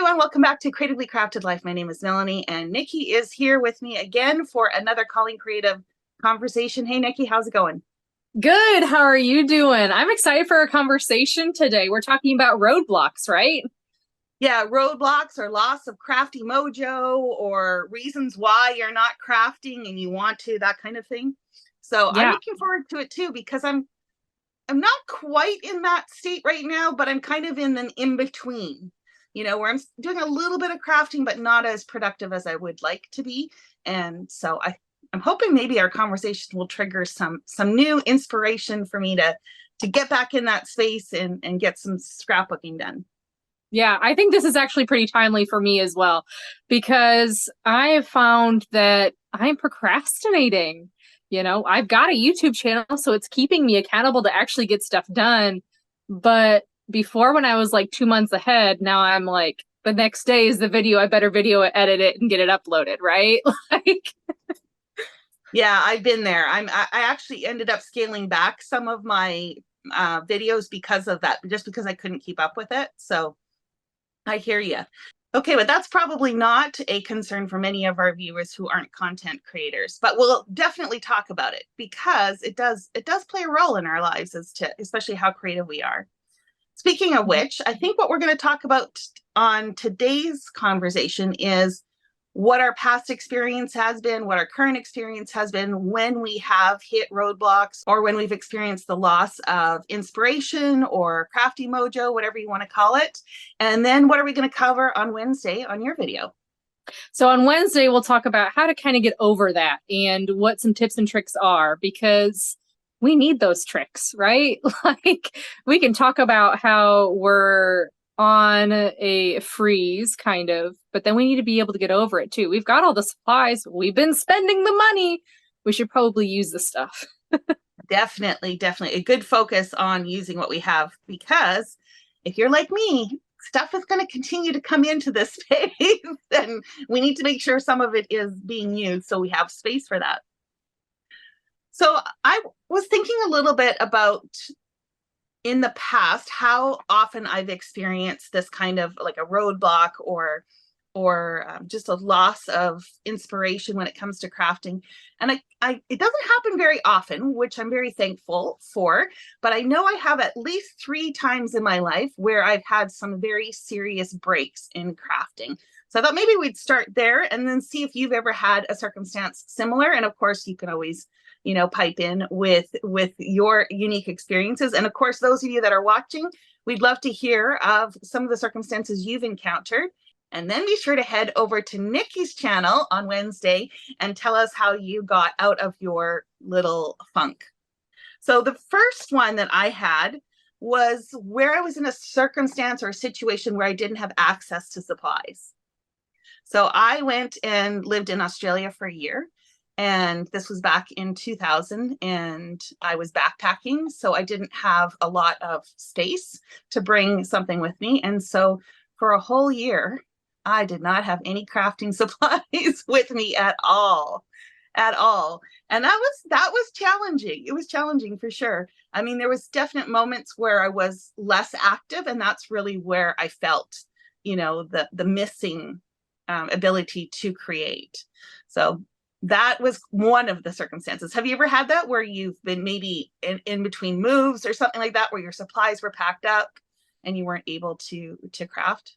everyone, welcome back to Creatively Crafted Life. My name is Melanie, and Nikki is here with me again for another Calling Creative conversation. Hey, Nikki, how's it going? Good. How are you doing? I'm excited for our conversation today. We're talking about roadblocks, right? Yeah, roadblocks or loss of crafty mojo or reasons why you're not crafting and you want to, that kind of thing. So I'm Yeah. looking forward to it too, because I'm not quite in that state right now, but I'm kind of in an in-between, where I'm doing a little bit of crafting, but not as productive as I would like to be. And so I'm hoping maybe our conversation will trigger some new inspiration for me to get back in that space and get some scrapbooking done. Yeah, I think this is actually pretty timely for me as well, because I have found that I'm procrastinating. I've got a YouTube channel, so it's keeping me accountable to actually get stuff done. But before, when I was like 2 months ahead, now I'm like, the next day is the video. I better video edit it and get it uploaded, right? Like, Yeah, I've been there. I actually ended up scaling back some of my videos because of that, just because I couldn't keep up with it. So I hear you. Okay, but that's probably not a concern for many of our viewers who aren't content creators, but we'll definitely talk about it because it does play a role in our lives as to especially how creative we are. Speaking of which, I think what we're going to talk about on today's conversation is what our past experience has been, what our current experience has been when we have hit roadblocks or when we've experienced the loss of inspiration or crafty mojo, whatever you want to call it. And then what are we going to cover on Wednesday on your video? So on Wednesday, we'll talk about how to kind of get over that and what some tips and tricks are, because we need those tricks, right? Like, we can talk about how we're on a freeze kind of, but then we need to be able to get over it too. We've got all the supplies. We've been spending the money. We should probably use the stuff. Definitely, definitely a good focus on using what we have, because if you're like me, stuff is going to continue to come into this space and we need to make sure some of it is being used so we have space for that. So I was thinking a little bit about in the past how often I've experienced this kind of like a roadblock or just a loss of inspiration when it comes to crafting. And it doesn't happen very often, which I'm very thankful for, but I know I have at least 3 times in my life where I've had some very serious breaks in crafting. So I thought maybe we'd start there and then see if you've ever had a circumstance similar. And of course, you can always pipe in with your unique experiences. And of course, those of you that are watching, we'd love to hear of some of the circumstances you've encountered. And then be sure to head over to Nikki's channel on Wednesday and tell us how you got out of your little funk. So the first one that I had was where I was in a circumstance or a situation where I didn't have access to supplies. So I went and lived in Australia for a year. And this was back in 2000, and I was backpacking. So I didn't have a lot of space to bring something with me. And so for a whole year, I did not have any crafting supplies with me at all. And that was challenging. It was challenging for sure. I mean, there was definite moments where I was less active, and that's really where I felt, the missing ability to create. So that was one of the circumstances. Have you ever had that where you've been maybe in between moves or something like that, where your supplies were packed up and you weren't able to craft?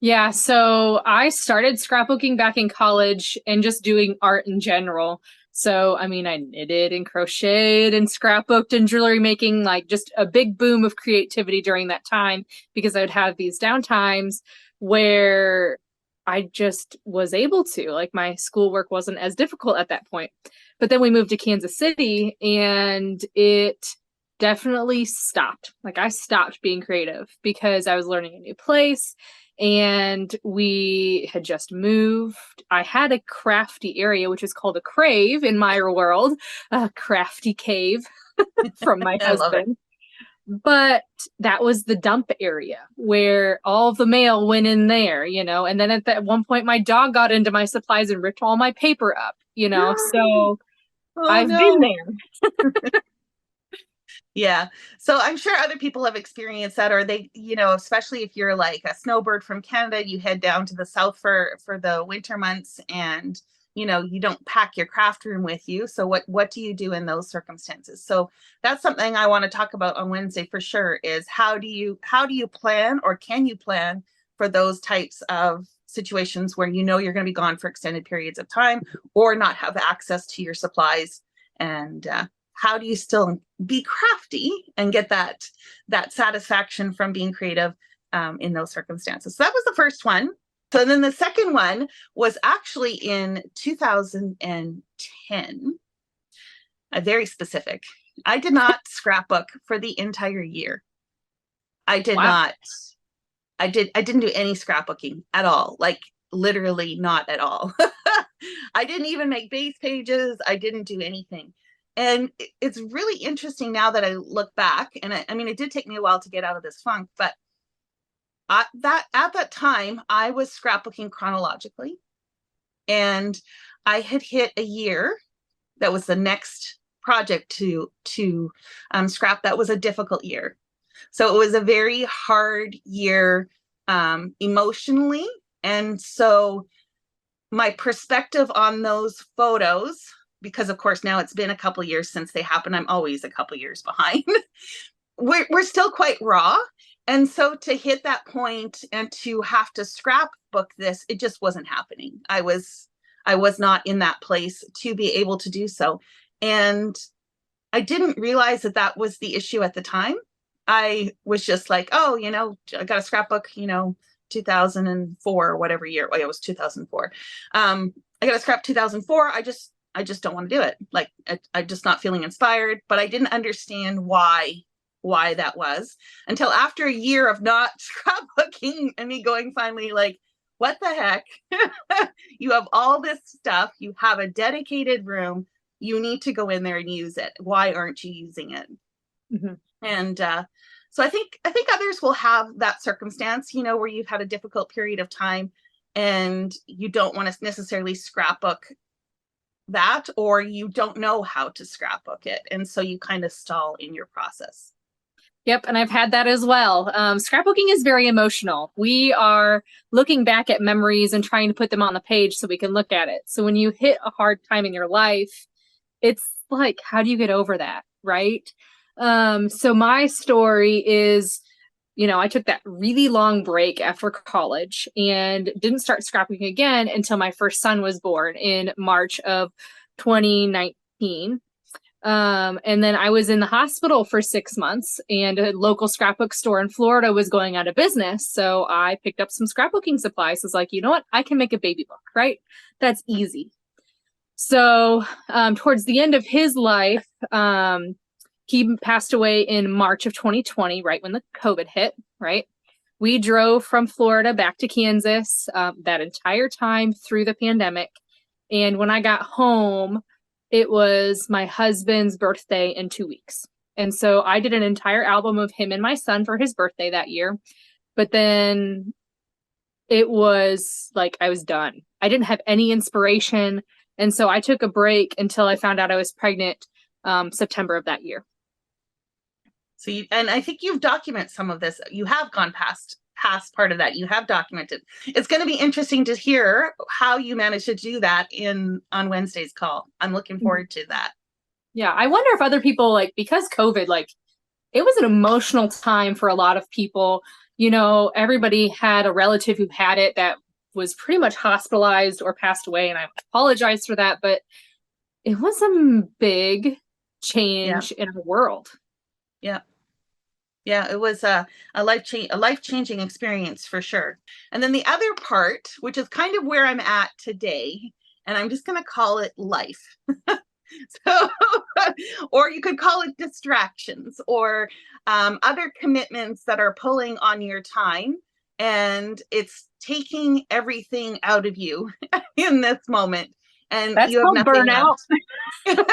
Yeah, so I started scrapbooking back in college and just doing art in general. So, I mean, I knitted and crocheted and scrapbooked and jewelry making, like just a big boom of creativity during that time, because I would have these downtimes where I just was able to, like, my schoolwork wasn't as difficult at that point. But then we moved to Kansas City and it definitely stopped. Like, I stopped being creative because I was learning a new place and we had just moved. I had a crafty area, which is called a crave in my world, a crafty cave from my I love it. husband. But that was the dump area where all of the mail went in there, and then at that one point my dog got into my supplies and ripped all my paper up, so Oh I've been no. there. Yeah. So I'm sure other people have experienced that, or they, especially if you're like a snowbird from Canada, you head down to the south for the winter months, and you don't pack your craft room with you. So what do you do in those circumstances? So that's something I want to talk about on Wednesday for sure, is how do you plan, or can you plan for those types of situations where you're going to be gone for extended periods of time, or not have access to your supplies, and how do you still be crafty and get that satisfaction from being creative in those circumstances? So that was the first one. So then the second one was actually in 2010. Very specific. I did not scrapbook for the entire year. I did Wow. not. I didn't do any scrapbooking at all. Like literally not at all. I didn't even make base pages. I didn't do anything. And it's really interesting now that I look back, and I mean, it did take me a while to get out of this funk, but at that time, I was scrapbooking chronologically, and I had hit a year that was the next project to scrap. That was a difficult year, so it was a very hard year emotionally, and so my perspective on those photos, because of course now it's been a couple years since they happened, I'm always a couple years behind. we're still quite raw, and so to hit that point and to have to scrapbook this, it just wasn't happening. I was not in that place to be able to do so, and I didn't realize that that was the issue at the time. I was just like, oh, I got a scrapbook, 2004 or whatever year. Oh, yeah, it was 2004. I got a scrap 2004. I just don't want to do it. Like I'm just not feeling inspired, but I didn't understand why that was until after a year of not scrapbooking and me going finally like, what the heck? You have all this stuff. You have a dedicated room. You need to go in there and use it. Why aren't you using it? Mm-hmm. And so I think others will have that circumstance, where you've had a difficult period of time and you don't want to necessarily scrapbook that, or you don't know how to scrapbook it. And so you kind of stall in your process. Yep, and I've had that as well. Scrapbooking is very emotional. We are looking back at memories and trying to put them on the page so we can look at it. So when you hit a hard time in your life, it's like, how do you get over that, right? So my story is, I took that really long break after college and didn't start scrapbooking again until my first son was born in March of 2019. And then I was in the hospital for 6 months, and a local scrapbook store in Florida was going out of business. So I picked up some scrapbooking supplies. I was like, you know what? I can make a baby book, right? That's easy. So towards the end of his life, he passed away in March of 2020, right when the COVID hit, right? We drove from Florida back to Kansas that entire time through the pandemic. And when I got home, it was my husband's birthday in 2 weeks. And so I did an entire album of him and my son for his birthday that year. But then it was like I was done. I didn't have any inspiration. And so I took a break until I found out I was pregnant September of that year. So and I think you've documented some of this. You have gone past part of that. You have documented. It's going to be interesting to hear how you managed to do that on Wednesday's call. I'm looking forward to that. Yeah, I wonder if other people, like, because COVID, like, it was an emotional time for a lot of people. Everybody had a relative who had it that was pretty much hospitalized or passed away, and I apologize for that, but it was a big change in our world. Yeah. Yeah, it was a life-changing experience for sure. And then the other part, which is kind of where I'm at today, and I'm just going to call it life. So, or you could call it distractions, or other commitments that are pulling on your time, and it's taking everything out of you in this moment, and That's you have called nothing burnout. Yeah,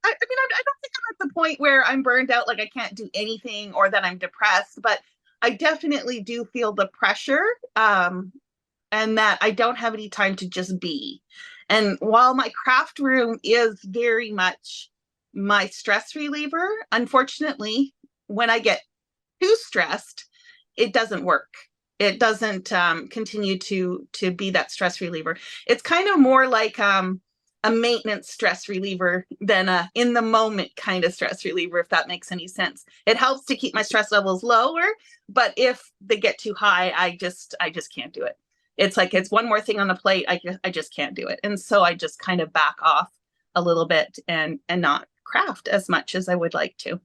I mean, I don't think I'm at the point where I'm burned out, like I can't do anything, or that I'm depressed, but I definitely do feel the pressure, and that I don't have any time to just be. And while my craft room is very much my stress reliever. Unfortunately, when I get too stressed, it doesn't work. It doesn't continue to be that stress reliever. It's kind of more like a maintenance stress reliever than a in the moment kind of stress reliever, if that makes any sense. It helps to keep my stress levels lower, but if they get too high, I just can't do it. It's like it's one more thing on the plate. I just can't do it. And so I just kind of back off a little bit and not craft as much as I would like to.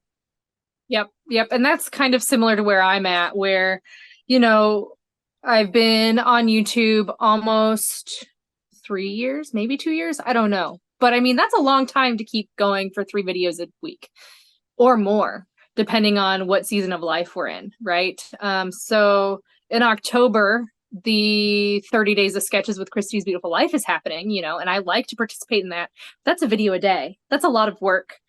Yep. And that's kind of similar to where I'm at, where, you know, I've been on YouTube almost 3 years, maybe 2 years. I don't know. But I mean, that's a long time to keep going for 3 videos a week or more, depending on what season of life we're in, right? So in October, the 30 Days of Sketches with Christy's Beautiful Life is happening, you know, and I like to participate in that. That's a video a day. That's a lot of work.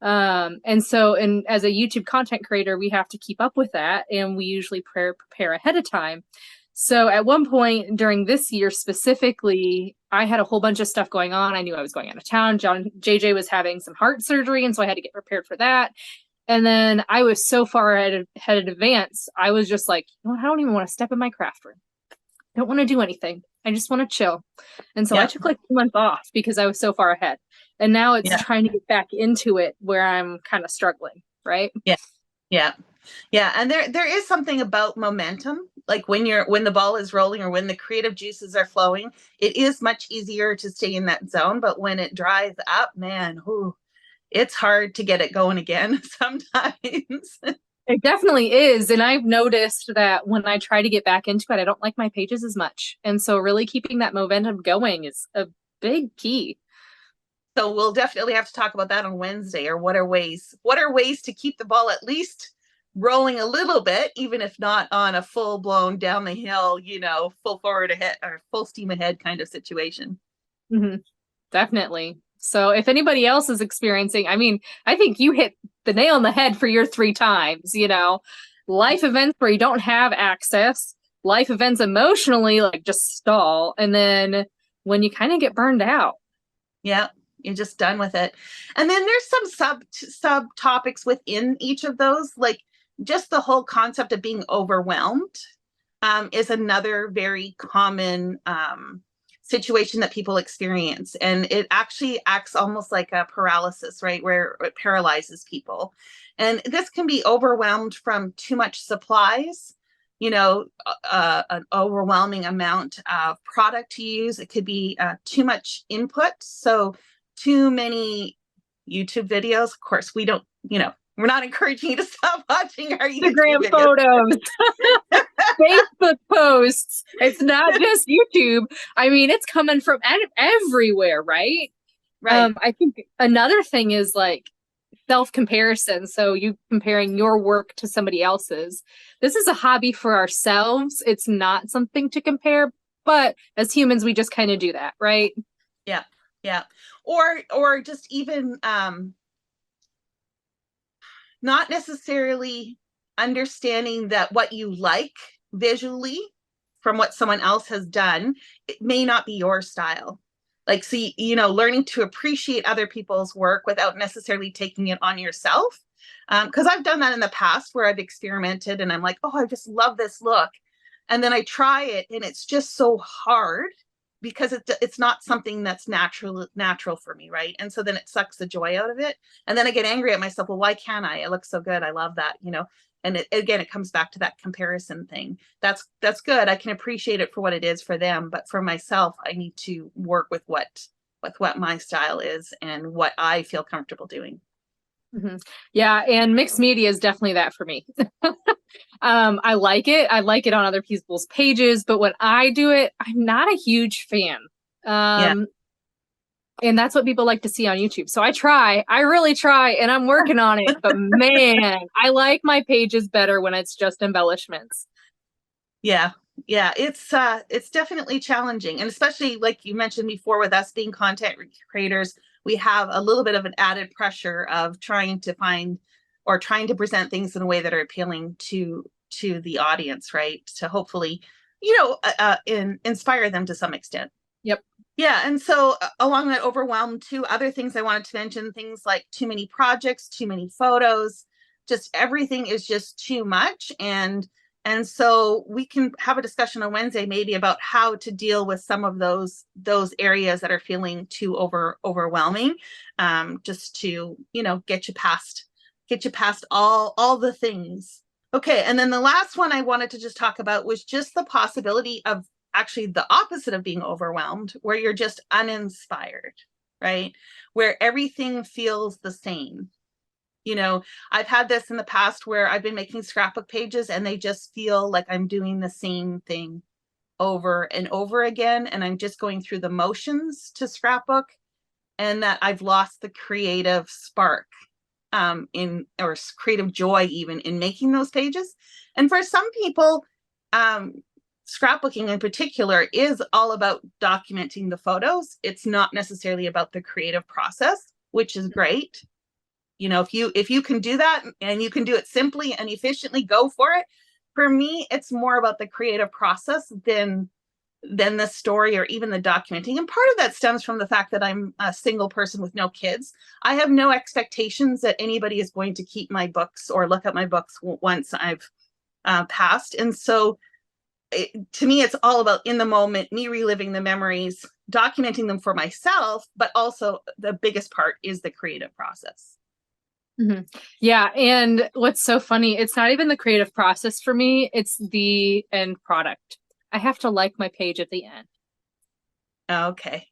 And so, and as a YouTube content creator, we have to keep up with that, and we usually prepare ahead of time. So at one point during this year specifically, I had a whole bunch of stuff going on. I knew I was going out of town. JJ was having some heart surgery, and so I had to get prepared for that. And then I was so far ahead in advance, I was just like, you know what, I don't even want to step in my craft room. I don't want to do anything. I just want to chill. And so I took like 2 months off because I was so far ahead. And now it's trying to get back into it where I'm kind of struggling, right? Yeah. And there is something about momentum. Like when the ball is rolling or when the creative juices are flowing, it is much easier to stay in that zone. But when it dries up, man, it's hard to get it going again sometimes. It definitely is. And I've noticed that when I try to get back into it, I don't like my pages as much. And so really keeping that momentum going is a big key. So we'll definitely have to talk about that on Wednesday, or what are ways to keep the ball at least rolling a little bit, even if not on a full blown down the hill, full forward ahead or full steam ahead kind of situation. Mm-hmm. Definitely. So if anybody else is experiencing, I mean, I think you hit the nail on the head for your 3 times, life events where you don't have access, life events emotionally, like just stall. And then when you kind of get burned out. Yeah. You're just done with it. And then there's some sub topics within each of those, like just the whole concept of being overwhelmed is another very common situation that people experience. And it actually acts almost like a paralysis, right? Where it paralyzes people. And this can be overwhelmed from too much supplies, an overwhelming amount of product to use. It could be too much input. So too many YouTube videos. Of course, we don't, we're not encouraging you to stop watching our Instagram photos, Facebook posts. It's not just YouTube. I mean, it's coming from everywhere, right? Right. I think another thing is like self-comparison. So you comparing your work to somebody else's. This is a hobby for ourselves. It's not something to compare, but as humans, we just kind of do that, right? Yeah. Or just even not necessarily understanding that what you like visually from what someone else has done, it may not be your style. Like, see, learning to appreciate other people's work without necessarily taking it on yourself. Because I've done that in the past where I've experimented and I'm like, oh, I just love this look. And then I try it and it's just so hard because it's not something that's natural for me, right? And so then it sucks the joy out of it. And then I get angry at myself. Well, why can't I? It looks so good. I love that, And it comes back to that comparison thing. That's good. I can appreciate it for what it is for them, but for myself, I need to work with what my style is and what I feel comfortable doing. Mm-hmm. Yeah, and mixed media is definitely that for me. I like it. I like it on other people's pages, but when I do it, I'm not a huge fan. And that's what people like to see on YouTube. So I really try, and I'm working on it. But man, I like my pages better when it's just embellishments. Yeah, it's definitely challenging, and especially like you mentioned before, with us being content creators, we have a little bit of an added pressure of trying to find or trying to present things in a way that are appealing to the audience, right? To hopefully, inspire them to some extent. Yep. Yeah, and so along that overwhelm too, other things I wanted to mention, things like too many projects, too many photos, just everything is just too much. And so we can have a discussion on Wednesday maybe about how to deal with some of those areas that are feeling too overwhelming, just to, get you past all the things. Okay, and then the last one I wanted to just talk about was just the possibility of actually the opposite of being overwhelmed, where you're just uninspired, right? Where everything feels the same. You know, I've had this in the past where I've been making scrapbook pages and they just feel like I'm doing the same thing over and over again. And I'm just going through the motions to scrapbook, and that I've lost the creative spark in, or creative joy even in making those pages. And for some people, um, scrapbooking in particular is all about documenting the photos. It's not necessarily about the creative process, which is great. You know, if you can do that and you can do it simply and efficiently, go for it. For me, it's more about the creative process than the story or even the documenting. And part of that stems from the fact that I'm a single person with no kids. I have no expectations that anybody is going to keep my books or look at my books once I've passed. And so to me, it's all about in the moment, me reliving the memories, documenting them for myself, but also the biggest part is the creative process. Mm-hmm. Yeah. And what's so funny, it's not even the creative process for me, it's the end product. I have to like my page at the end. Okay.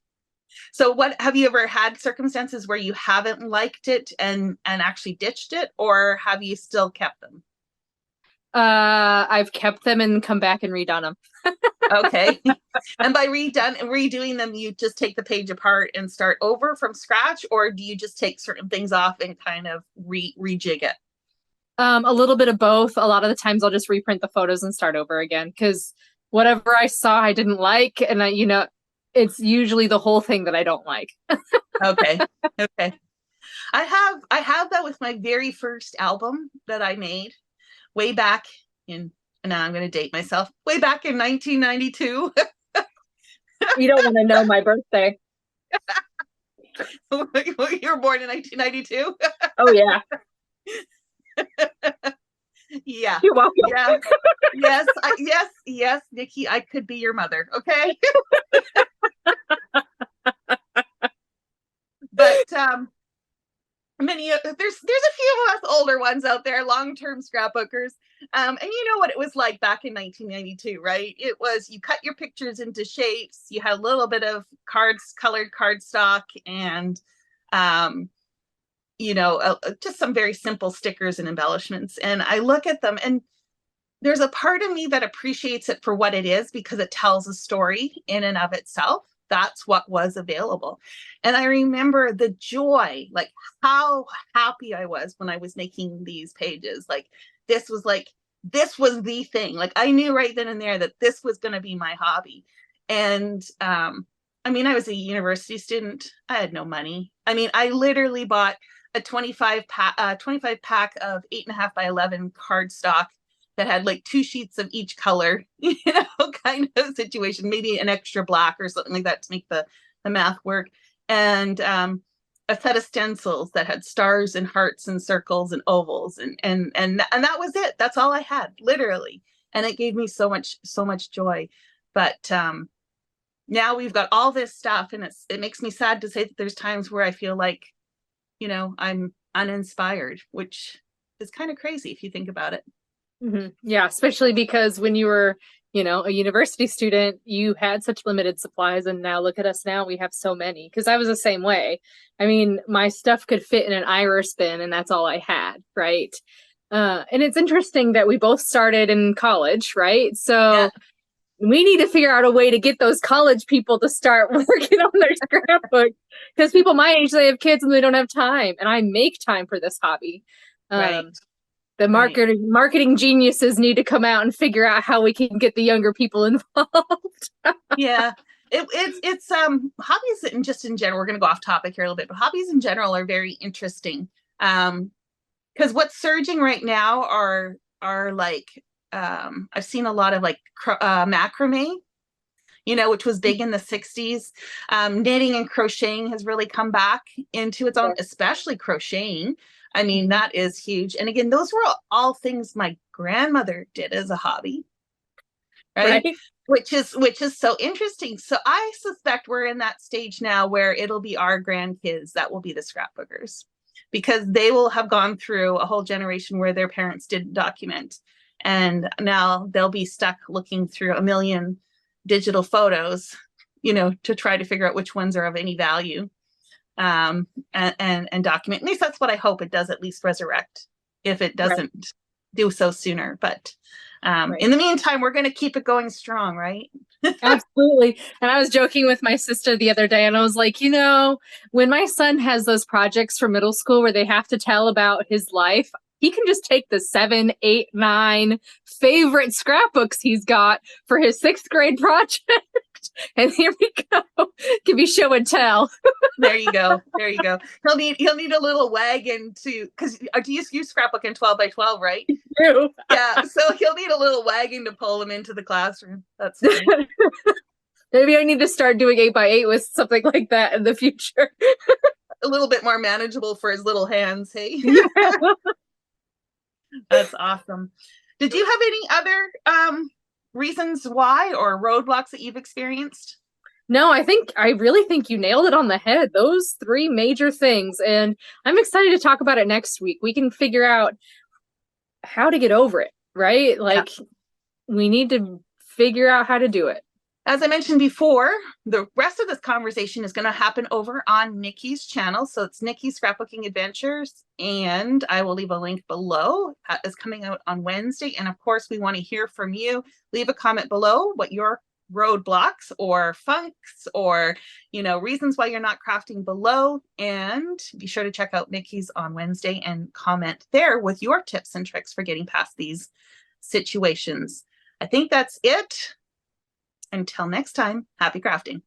So what have you ever had circumstances where you haven't liked it and actually ditched it, or have you still kept them? I've kept them and come back and redone them. Okay. And by redoing them, you just take the page apart and start over from scratch, or do you just take certain things off and kind of rejig it? A little bit of both. A lot of the times I'll just reprint the photos and start over again because whatever I saw I didn't like, and it's usually the whole thing that I don't like. Okay. Okay. I have that with my very first album that I made way back in, now I'm going to date myself, way back in 1992. You don't want to know my birthday. You were born in 1992. Oh yeah. Yeah. You're welcome. Yeah. Yes. Yes, Nikki, I could be your mother. Okay. But there's a few of us older ones out there, long-term scrapbookers. And you know what it was like back in 1992, right? It was, you cut your pictures into shapes, you had a little bit of colored cardstock, and just some very simple stickers and embellishments. And I look at them, and there's a part of me that appreciates it for what it is, because it tells a story in and of itself. That's what was available. And I remember the joy, like how happy I was when I was making these pages. This was this was the thing. Like I knew right then and there that this was going to be my hobby. And I was a university student. I had no money. I literally bought a 25 pack of 8.5 by 11 cardstock that had like 2 sheets of each color, kind of situation, maybe an extra black or something like that to make the math work. And a set of stencils that had stars and hearts and circles and ovals. And that was it. That's all I had, literally. And it gave me so much joy. But now we've got all this stuff, and it makes me sad to say that there's times where I feel like, I'm uninspired, which is kind of crazy if you think about it. Mm-hmm. Yeah, especially because when you were, a university student, you had such limited supplies, and now look at us now, we have so many. Because I was the same way. My stuff could fit in an Irish bin, and that's all I had, right? And it's interesting that we both started in college, right? So Yeah. we need to figure out a way to get those college people to start working on their scrapbook, because people my age, they have kids and they don't have time, and I make time for this hobby. Right. The Right. marketing geniuses need to come out and figure out how we can get the younger people involved. Yeah. It's hobbies in general, we're going to go off topic here a little bit, but hobbies in general are very interesting. Because what's surging right now are like, I've seen a lot of like macrame. which was big in the 60s. Knitting and crocheting has really come back into its own, especially crocheting. I mean, that is huge. And again, those were all things my grandmother did as a hobby, right? Which is so interesting. So I suspect we're in that stage now where it'll be our grandkids that will be the scrapbookers, because they will have gone through a whole generation where their parents didn't document. And now they'll be stuck looking through a million digital photos, to try to figure out which ones are of any value, and document. At least that's what I hope it does, at least resurrect, if it doesn't do so sooner. But in the meantime, we're going to keep it going strong, right? Absolutely. And I was joking with my sister the other day, and I was like, when my son has those projects for middle school where they have to tell about his life, he can just take the 7, 8, 9 favorite scrapbooks he's got for his 6th grade project. And here we go. Can be show and tell. There you go. He'll need a little wagon because do you use scrapbook in 12 by 12, right? Yeah. So he'll need a little wagon to pull him into the classroom. That's funny. Maybe I need to start doing 8 by 8 with something like that in the future. A little bit more manageable for his little hands. Hey. That's awesome. Did you have any other reasons why or roadblocks that you've experienced? No, I really think you nailed it on the head. Those 3 major things. And I'm excited to talk about it next week. We can figure out how to get over it, right? Like, we need to figure out how to do it. As I mentioned before, the rest of this conversation is going to happen over on Nikki's channel. So it's Nikki's Scrapbooking Adventures, and I will leave a link below. That is coming out on Wednesday. And of course, we want to hear from you. Leave a comment below what your roadblocks or funks or, reasons why you're not crafting below. And be sure to check out Nikki's on Wednesday and comment there with your tips and tricks for getting past these situations. I think that's it. Until next time, happy crafting.